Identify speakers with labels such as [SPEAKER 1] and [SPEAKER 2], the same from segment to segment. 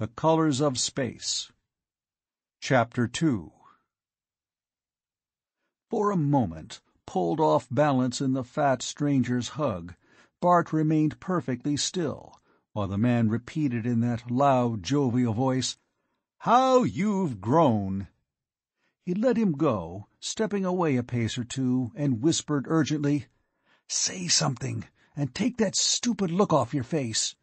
[SPEAKER 1] The Colors of Space. Chapter 2. For a moment, pulled off balance in the fat stranger's hug, Bart remained perfectly still, while the man repeated in that loud, jovial voice, "How you've grown!" He let him go, stepping away a pace or two, and whispered urgently, "Say something, and take that stupid look off your face."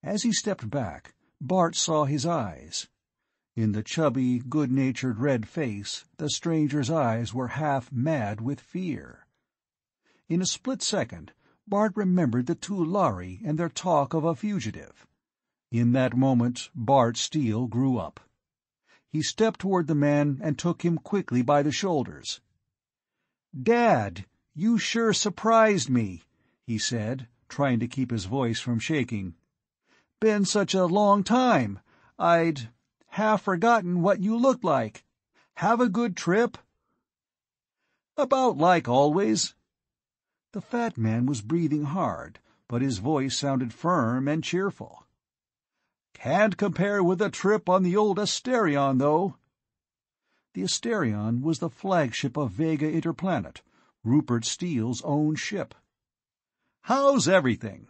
[SPEAKER 1] As he stepped back, Bart saw his eyes. In the chubby, good-natured red face, the stranger's eyes were half mad with fear. In a split second, Bart remembered the two Lhari and their talk of a fugitive. In that moment, Bart Steele grew up. He stepped toward the man and took him quickly by the shoulders. "Dad, you sure surprised me," he said, trying to keep his voice from shaking. "Been such a long time, I'd half forgotten what you looked like. Have a good trip?" "About like always." The fat man was breathing hard, but his voice sounded firm and cheerful. "Can't compare with a trip on the old Asterion, though." The Asterion was the flagship of Vega Interplanet, Rupert Steele's own ship. "How's everything?"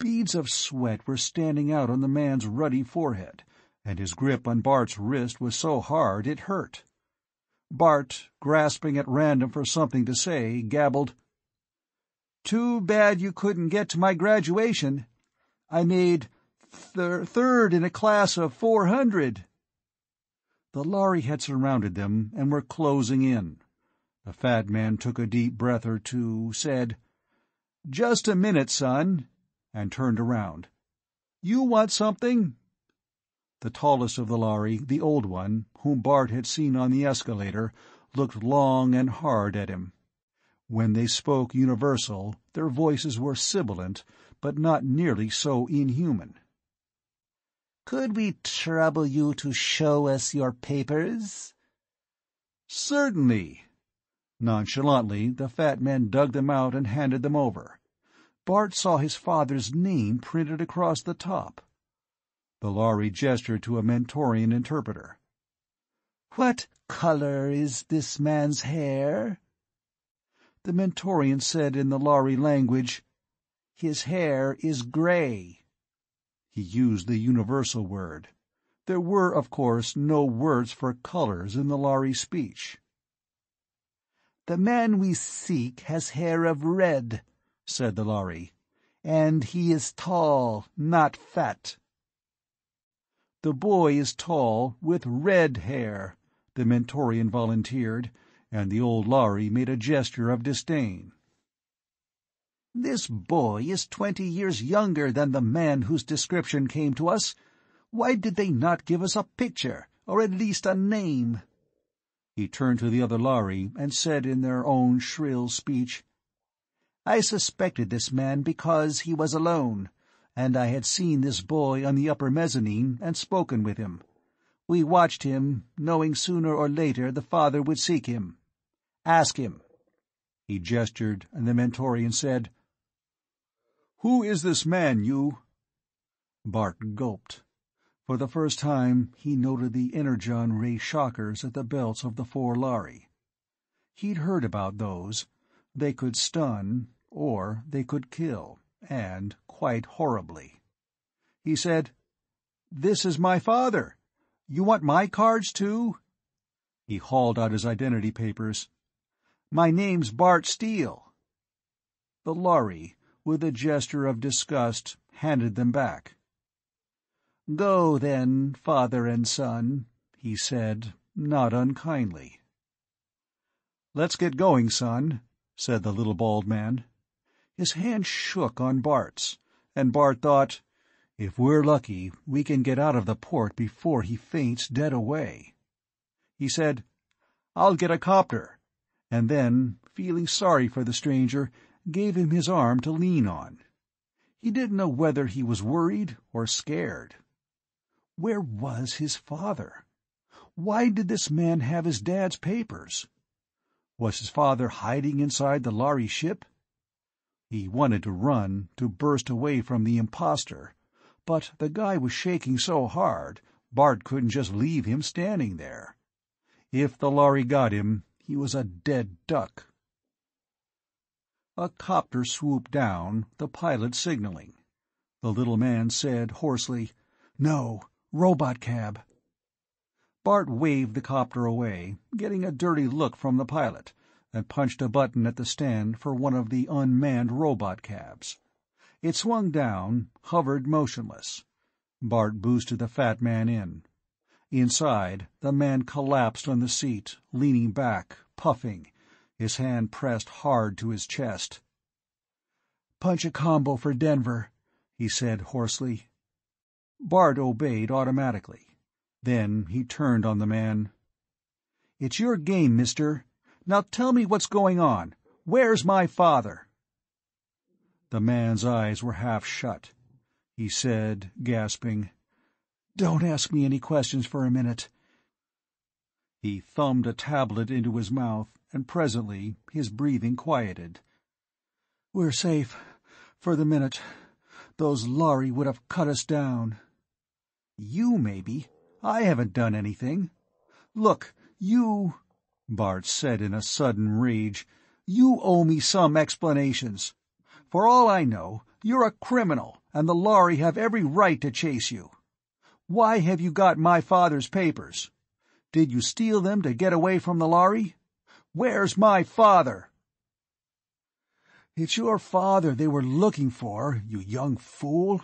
[SPEAKER 1] Beads of sweat were standing out on the man's ruddy forehead, and his grip on Bart's wrist was so hard it hurt. Bart, grasping at random for something to say, gabbled, "Too bad you couldn't get to my graduation. I made third in a class of 400. The Lhari had surrounded them and were closing in. The fat man took a deep breath or two, said, "Just a minute, son," and turned around. "You want something?" The tallest of the Lhari, the old one, whom Bart had seen on the escalator, looked long and hard at him. When they spoke universal, their voices were sibilant, but not nearly so inhuman. "Could we trouble you to show us your papers?" "Certainly." Nonchalantly, the fat man dug them out and handed them over. Bart saw his father's name printed across the top. The Lhari gestured to a Mentorian interpreter. "What color is this man's hair?" The Mentorian said in the Lhari language, "His hair is gray." He used the universal word. There were, of course, no words for colors in the Lhari speech. "The man we seek has hair of red," said the Lhari, "and he is tall, not fat." "The boy is tall, with red hair," the Mentorian volunteered, and the old Lhari made a gesture of disdain. "This boy is 20 years younger than the man whose description came to us. Why did they not give us a picture, or at least a name?" He turned to the other Lhari and said in their own shrill speech, "I suspected this man because he was alone, and I had seen this boy on the upper mezzanine and spoken with him. We watched him, knowing sooner or later the father would seek him. Ask him." He gestured, and the Mentorian said, "Who is this man, you—" Bart gulped. For the first time he noted the energon-ray shockers at the belts of the 4 Lhari. He'd heard about those. They could stun, or they could kill, and quite horribly. He said, "This is my father. You want my cards, too?" He hauled out his identity papers. "My name's Bart Steele." The Lhari, with a gesture of disgust, handed them back. "Go, then, father and son," he said, not unkindly. "Let's get going, son," said the little bald man. His hand shook on Bart's, and Bart thought, "If we're lucky, we can get out of the port before he faints dead away." He said, "I'll get a copter," and then, feeling sorry for the stranger, gave him his arm to lean on. He didn't know whether he was worried or scared. Where was his father? Why did this man have his dad's papers? Was his father hiding inside the Lhari ship? He wanted to run, to burst away from the imposter, but the guy was shaking so hard, Bart couldn't just leave him standing there. If the lorry got him, he was a dead duck. A copter swooped down, the pilot signaling. The little man said hoarsely, "No, robot cab." Bart waved the copter away, getting a dirty look from the pilot, and punched a button at the stand for one of the unmanned robot cabs. It swung down, hovered motionless. Bart boosted the fat man in. Inside, the man collapsed on the seat, leaning back, puffing, his hand pressed hard to his chest. "Punch a combo for Denver," he said hoarsely. Bart obeyed automatically. Then he turned on the man. "It's your game, mister. Now tell me what's going on. Where's my father?" The man's eyes were half shut. He said, gasping, "Don't ask me any questions for a minute." He thumbed a tablet into his mouth, and presently his breathing quieted. "We're safe. For the minute. Those lorry would have cut us down." "You, maybe. I haven't done anything. Look, you—" Bart said in a sudden rage, "you owe me some explanations. For all I know, you're a criminal, and the lorry have every right to chase you. Why have you got my father's papers? Did you steal them to get away from the lorry? Where's my father?" "It's your father they were looking for, you young fool,"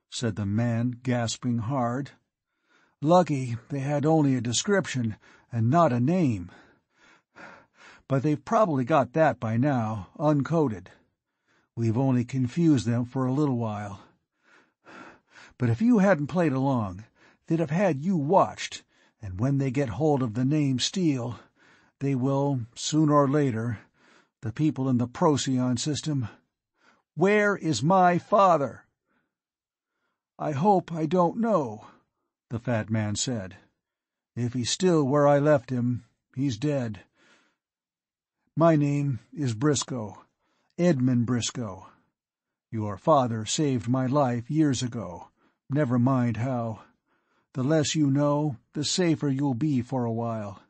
[SPEAKER 1] said the man, gasping hard. "Lucky they had only a description, and not a name. But they've probably got that by now, uncoded. We've only confused them for a little while. But if you hadn't played along, they'd have had you watched, and when they get hold of the name Steele, they will, sooner or later, the people in the Procyon system. Where is my father?" "I hope I don't know," the fat man said. "If he's still where I left him, he's dead. My name is Briscoe. Edmund Briscoe. Your father saved my life years ago. Never mind how. The less you know, the safer you'll be for a while.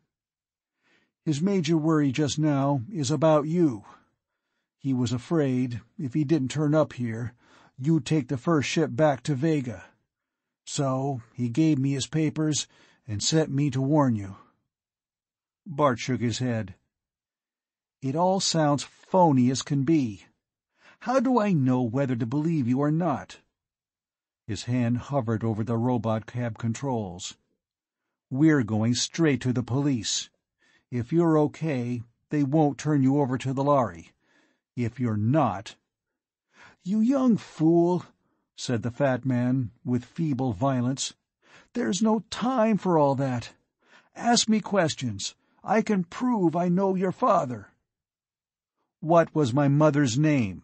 [SPEAKER 1] His major worry just now is about you. He was afraid, if he didn't turn up here, you'd take the first ship back to Vega. So he gave me his papers and sent me to warn you." Bart shook his head. "It all sounds phony as can be. How do I know whether to believe you or not?" His hand hovered over the robot cab controls. "We're going straight to the police. If you're okay, they won't turn you over to the lorry. If you're not—" "You young fool," said the fat man, with feeble violence. "There's no time for all that. Ask me questions. I can prove I know your father." "What was my mother's name?"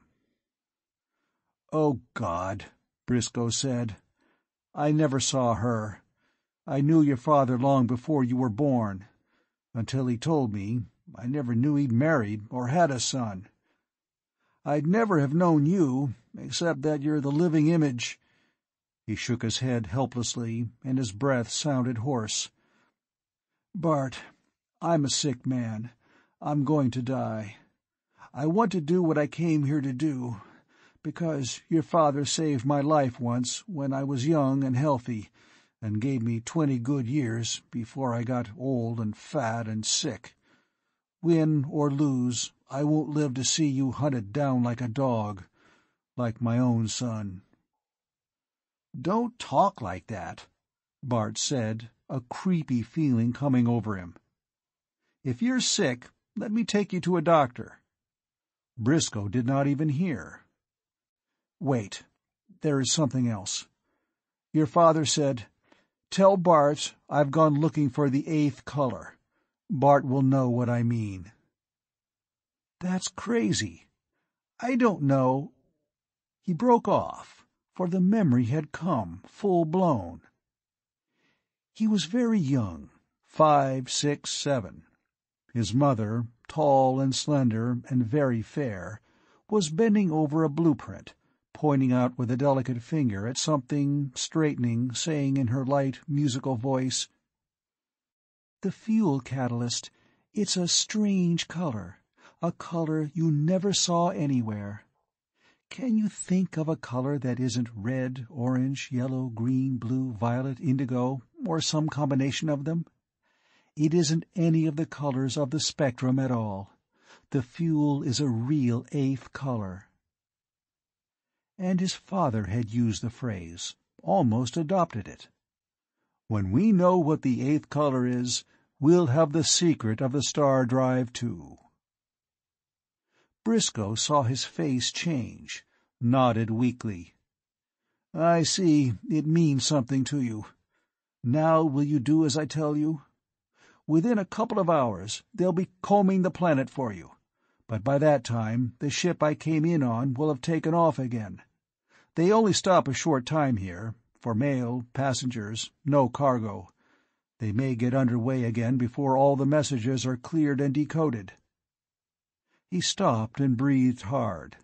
[SPEAKER 1] "Oh, God," Briscoe said. "I never saw her. I knew your father long before you were born. Until he told me, I never knew he'd married or had a son. I'd never have known you, except that you're the living image—" He shook his head helplessly, and his breath sounded hoarse. "Bart, I'm a sick man. I'm going to die. I want to do what I came here to do, because your father saved my life once when I was young and healthy, and gave me 20 good years before I got old and fat and sick. Win or lose, I won't live to see you hunted down like a dog, like my own son." "Don't talk like that," Bart said, a creepy feeling coming over him. "If you're sick, let me take you to a doctor." Briscoe did not even hear. "Wait, there is something else. Your father said, 'Tell Bart I've gone looking for the 8th color. Bart will know what I mean.'" "That's crazy. I don't know—" He broke off, for the memory had come, full-blown. He was very young, 5, 6, 7. His mother, tall and slender and very fair, was bending over a blueprint, pointing out with a delicate finger at something, straightening, saying in her light, musical voice, "The fuel catalyst. It's a strange color. A color you never saw anywhere. Can you think of a color that isn't red, orange, yellow, green, blue, violet, indigo, or some combination of them? It isn't any of the colors of the spectrum at all. The fuel is a real eighth color." And his father had used the phrase, almost adopted it. "When we know what the eighth color is, we'll have the secret of the star drive, too." Briscoe saw his face change, nodded weakly. "I see, it means something to you. Now will you do as I tell you? Within a couple of hours, they'll be combing the planet for you. But by that time, the ship I came in on will have taken off again. They only stop a short time here, for mail, passengers, no cargo. They may get underway again before all the messages are cleared and decoded." He stopped and breathed hard.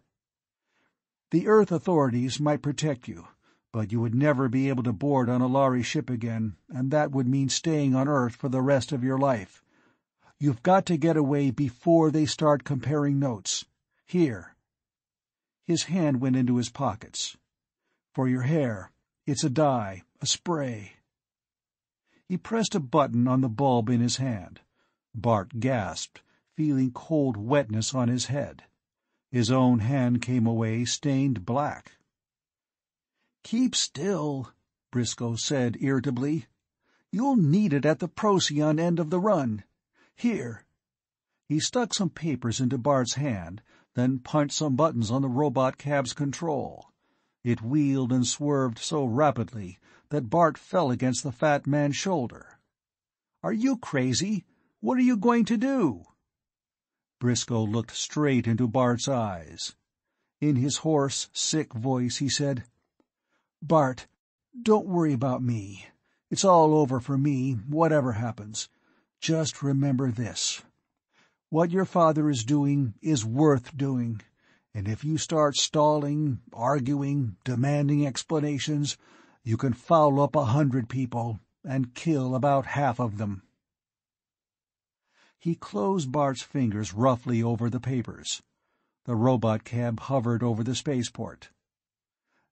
[SPEAKER 1] "The Earth authorities might protect you, but you would never be able to board on a Lhari ship again, and that would mean staying on Earth for the rest of your life. You've got to get away before they start comparing notes. Here." His hand went into his pockets. "For your hair, it's a dye, a spray." He pressed a button on the bulb in his hand. Bart gasped, feeling cold wetness on his head. His own hand came away stained black. "Keep still," Briscoe said irritably. "You'll need it at the Procyon end of the run. Here." He stuck some papers into Bart's hand, then punched some buttons on the robot cab's control. It wheeled and swerved so rapidly that Bart fell against the fat man's shoulder. "Are you crazy? What are you going to do?" Briscoe looked straight into Bart's eyes. In his hoarse, sick voice he said, "Bart, don't worry about me. It's all over for me, whatever happens. Just remember this. What your father is doing is worth doing, and if you start stalling, arguing, demanding explanations, you can foul up 100 people and kill about half of them." He closed Bart's fingers roughly over the papers. The robot cab hovered over the spaceport.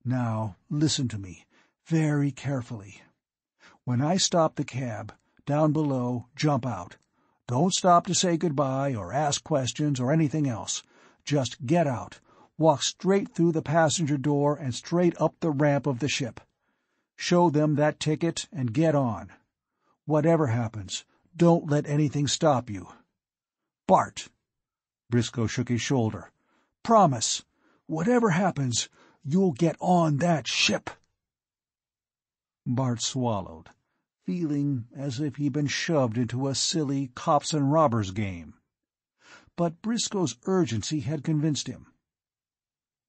[SPEAKER 1] "Now, listen to me, very carefully. When I stop the cab, down below, jump out. Don't stop to say goodbye or ask questions or anything else. Just get out, walk straight through the passenger door and straight up the ramp of the ship. Show them that ticket and get on. Whatever happens, don't let anything stop you. Bart!" Briscoe shook his shoulder. "Promise. Whatever happens, you'll get on that ship." Bart swallowed, feeling as if he'd been shoved into a silly cops and robbers game. But Briscoe's urgency had convinced him.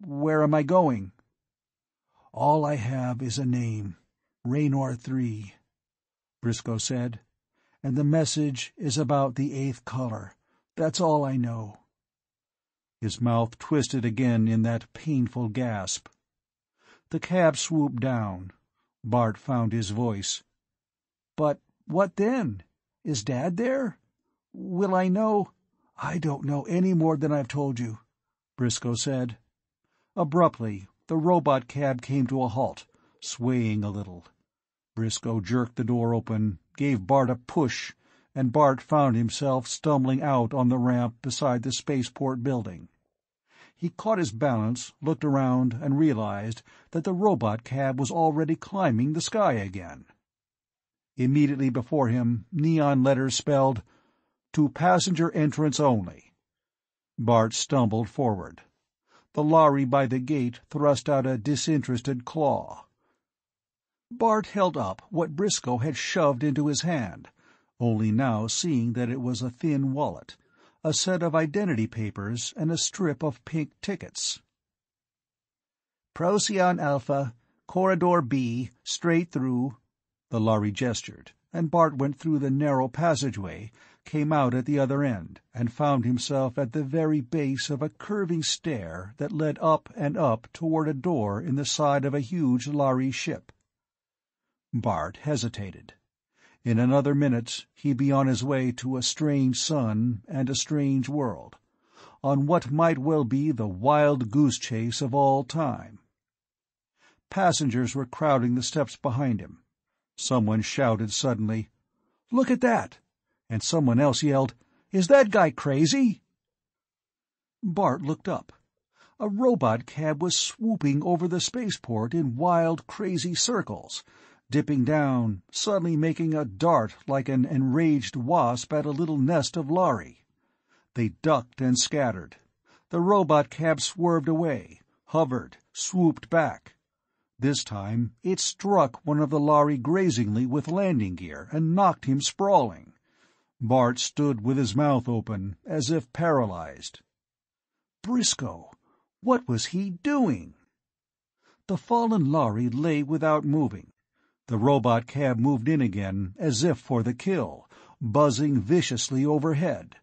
[SPEAKER 1] "Where am I going?" "All I have is a name, Raynor 3, Briscoe said. "And the message is about the eighth color. That's all I know." His mouth twisted again in that painful gasp. The cab swooped down. Bart found his voice. "But what then? Is Dad there? Will I know—" "I don't know any more than I've told you," Briscoe said. Abruptly, the robot cab came to a halt, swaying a little. Briscoe jerked the door open, gave Bart a push, and Bart found himself stumbling out on the ramp beside the spaceport building. He caught his balance, looked around, and realized that the robot cab was already climbing the sky again. Immediately before him, neon letters spelled, "To passenger entrance only." Bart stumbled forward. The Lhari by the gate thrust out a disinterested claw. Bart held up what Briscoe had shoved into his hand, only now seeing that it was a thin wallet, a set of identity papers, and a strip of pink tickets. "Procyon Alpha, Corridor B, straight through." The Lhari gestured, and Bart went through the narrow passageway, came out at the other end, and found himself at the very base of a curving stair that led up and up toward a door in the side of a huge Lhari ship. Bart hesitated. In another minute he'd be on his way to a strange sun and a strange world, on what might well be the wild goose chase of all time. Passengers were crowding the steps behind him. Someone shouted suddenly, "Look at that!" And someone else yelled, "Is that guy crazy?" Bart looked up. A robot cab was swooping over the spaceport in wild, crazy circles, dipping down, suddenly making a dart like an enraged wasp at a little nest of Lhari. They ducked and scattered. The robot cab swerved away, hovered, swooped back. This time it struck one of the Lhari grazingly with landing gear and knocked him sprawling. Bart stood with his mouth open, as if paralyzed. Briscoe! What was he doing? The fallen Lhari lay without moving. The robot cab moved in again, as if for the kill, buzzing viciously overhead.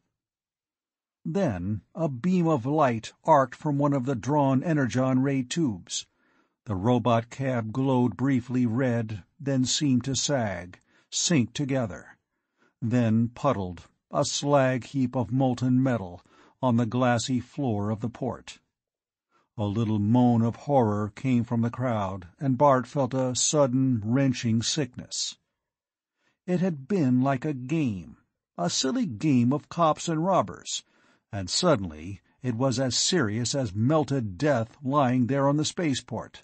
[SPEAKER 1] Then a beam of light arced from one of the drawn energon ray tubes. The robot cab glowed briefly red, then seemed to sag, sink together, then puddled, a slag heap of molten metal, on the glassy floor of the port. A little moan of horror came from the crowd, and Bart felt a sudden, wrenching sickness. It had been like a game, a silly game of cops and robbers, and suddenly it was as serious as melted death lying there on the spaceport.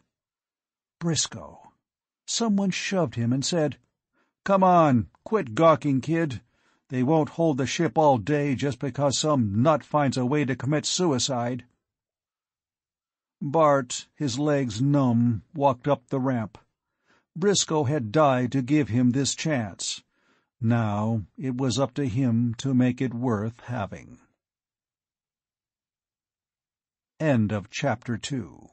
[SPEAKER 1] Briscoe. Someone shoved him and said, "Come on, quit gawking, kid. They won't hold the ship all day just because some nut finds a way to commit suicide." Bart, his legs numb, walked up the ramp. Briscoe had died to give him this chance. Now it was up to him to make it worth having. End of Chapter 2.